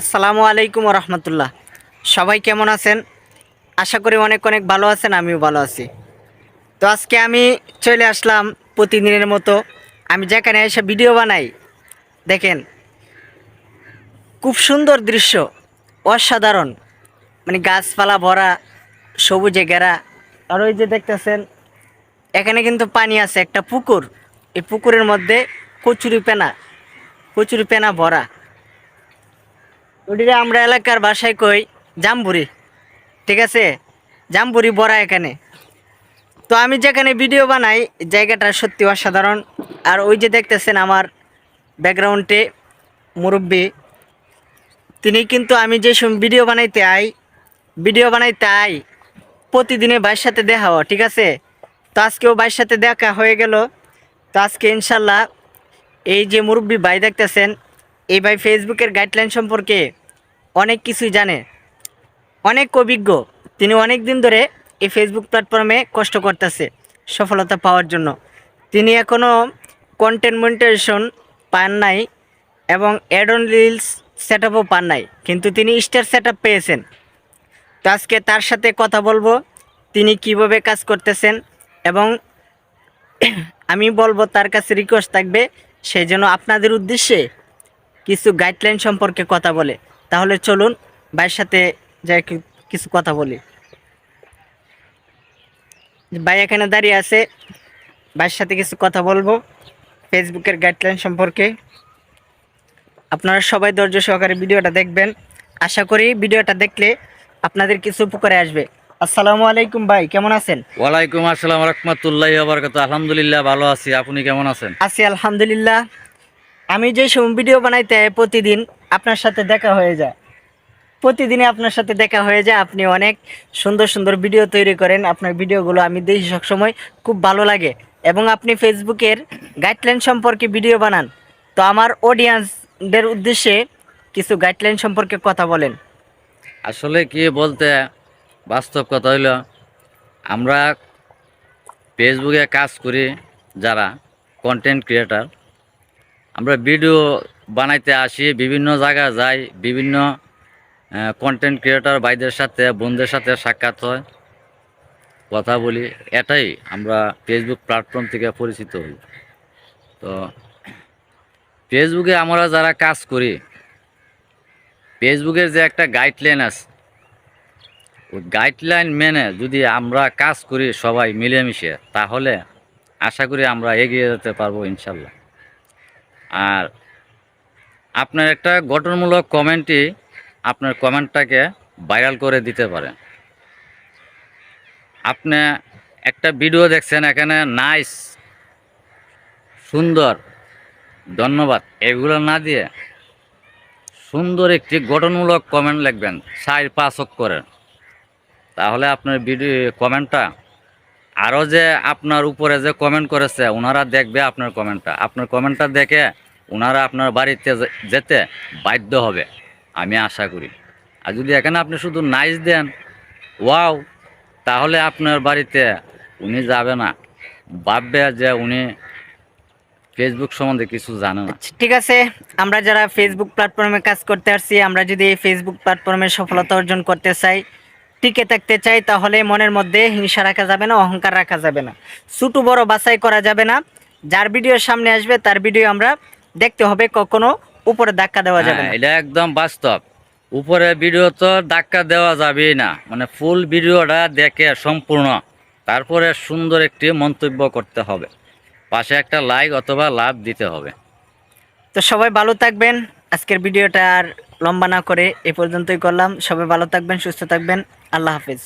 আসসালামু আলাইকুম রহমতুল্লাহ। সবাই কেমন আছেন? আশা করি অনেক অনেক ভালো আছেন, আমিও ভালো আছি। তো আজকে আমি চলে আসলাম প্রতিদিনের মতো। আমি যেখানে এসে ভিডিও বানাই, দেখেন খুব সুন্দর দৃশ্য, অসাধারণ, মানে গাছপালা ভরা, সবুজে ঘেরা। আর ওই যে দেখতেছেন এখানে কিন্তু পানি আছে, একটা পুকুর। এই পুকুরের মধ্যে কচুরি পেনা ভরা। ওটিরে আমরা এলাকার ভাষায় কই জাম্বুরি। ঠিক আছে, জাম্বুরি ভরা এখানে। তো আমি যেখানে ভিডিও বানাই, জায়গাটা সত্যি অসাধারণ। আর ওই যে দেখতেছেন আমার ব্যাকগ্রাউন্ডে মুরব্বি, তিনি কিন্তু আমি যে সময় ভিডিও বানাইতে আই প্রতিদিনে ভাইয়ের সাথে দেখা হওয়া। ঠিক আছে, তো আজকেও ভাইয়ের সাথে দেখা হয়ে গেল। তো আজকে ইনশাল্লাহ এই যে মুরব্বি ভাই দেখতেছেন, এই ভাই ফেসবুকের গাইডলাইন সম্পর্কে অনেক কিছুই জানে, অনেক অভিজ্ঞ। তিনি অনেক দিন ধরে এই ফেসবুক প্ল্যাটফর্মে কষ্ট করতেছে সফলতা পাওয়ার জন্য। তিনি এখনও কন্টেন্ট মনিটাইজেশন পান নাই এবং অ্যাড অন রিলস সেট আপও পান নাই, কিন্তু তিনি স্টার সেট আপ পেয়েছেন। তো আজকে তার সাথে কথা বলবো, তিনি কিভাবে কাজ করতেছেন। এবং আমি বলবো, তার কাছে রিকোয়েস্ট থাকবে সেই জন্য আপনাদের উদ্দেশ্যে কিছু গাইডলাইন সম্পর্কে কথা বলে। তাহলে চলুন ভাইয়ের সাথে যাই কিছু কথা বলি। ভাই এখানে দাঁড়িয়ে আছে, ভাইয়ের সাথে কিছু কথা বলবো ফেসবুকের গাইডলাইন সম্পর্কে। আপনারা সবাই ধৈর্য সহকারে ভিডিওটা দেখবেন। আশা করি ভিডিওটা দেখলে আপনাদের কিছু উপকারে আসবে। আসসালামু আলাইকুম ভাই, কেমন আছেন? ওয়ালাইকুম আসসালাম রাহমাতুল্লাহি ওয়া বারাকাতুহু। আলহামদুলিল্লাহ ভালো আছি, আপনি কেমন আছেন? আছি আলহামদুলিল্লাহ। আমি যে সময় ভিডিও বানাইতে প্রতিদিন আপনার সাথে দেখা হয়ে যায়, প্রতিদিনই আপনার সাথে দেখা হয়ে যায়। আপনি অনেক সুন্দর সুন্দর ভিডিও তৈরি করেন, আপনার ভিডিওগুলো আমি দেখি সবসময়, খুব ভালো লাগে। এবং আপনি ফেসবুকের গাইডলাইন সম্পর্কে ভিডিও বানান। তো আমার অডিয়েন্সদের উদ্দেশ্যে কিছু গাইডলাইন সম্পর্কে কথা বলেন। আসলে কি বলতে, বাস্তব কথা হইল, আমরা ফেসবুকে কাজ করি যারা কন্টেন্ট ক্রিয়েটার, আমরা ভিডিও বানাইতে আসি, বিভিন্ন জায়গায় যাই, বিভিন্ন কন্টেন্ট ক্রিয়েটার ভাইদের সাথে বন্ধুদের সাথে সাক্ষাৎ হয়, কথা বলি। এটাই আমরা ফেসবুক প্ল্যাটফর্ম থেকে পরিচিত হই। তো ফেসবুকে আমরা যারা কাজ করি, ফেসবুকের যে একটা গাইডলাইন আছে, ওই গাইডলাইন মেনে যদি আমরা কাজ করি সবাই মিলেমিশে, তাহলে আশা করি আমরা এগিয়ে যেতে পারবো ইনশাল্লাহ। আর আপনার একটা গঠনমূলক কমেন্টই আপনার কমেন্টটাকে ভাইরাল করে দিতে পারে। আপনি একটা ভিডিও দেখছেন, এখানে নাইস, সুন্দর, ধন্যবাদ এগুলো না দিয়ে সুন্দর একটি গঠনমূলক কমেন্ট লিখবেন 4-5 অক্ষরের। তাহলে আপনার ভিডিও কমেন্টটা আরও যে আপনার উপরে যে কমেন্ট করেছে ওনারা দেখবে আপনার কমেন্টটা দেখে ওনারা আপনার বাড়িতে যেতে বাধ্য হবে, আমি আশা করি। আর যদি এখানে আপনি শুধু নাইস দেন, ওয়াও, তাহলে আপনার বাড়িতে উনি যাবে না, ভাববে যে উনি ফেসবুক সম্বন্ধে কিছু জানে না। ঠিক আছে, আমরা যারা ফেসবুক প্ল্যাটফর্মে কাজ করতে আসছি, আমরা যদি এই ফেসবুক প্ল্যাটফর্মে সফলতা অর্জন করতে চাই, টিকে থাকতে চাই, তাহলে মনের মধ্যে হিংসা রাখা যাবে না, অহংকার রাখা যাবে না, ছোটো বড় বাছাই করা যাবে না। যার ভিডিও সামনে আসবে তার ভিডিও আমরা দেখতে হবে, কখনো উপরে ধাক্কা দেওয়া যাবে না। এটা একদম বাস্তব। উপরে ভিডিও তো ধাক্কা দেওয়া যাবেই না, মানে ফুল ভিডিওটা দেখে সম্পূর্ণ, তারপরে সুন্দর একটি মন্তব্য করতে হবে, পাশে একটা লাইক অথবা লাভ দিতে হবে। তো সবাই ভালো থাকবেন। আজকের ভিডিওটা আর লম্বা না করে এ পর্যন্তই করলাম। সবাই ভালো থাকবেন, সুস্থ থাকবেন। আল্লাহ হাফিজ।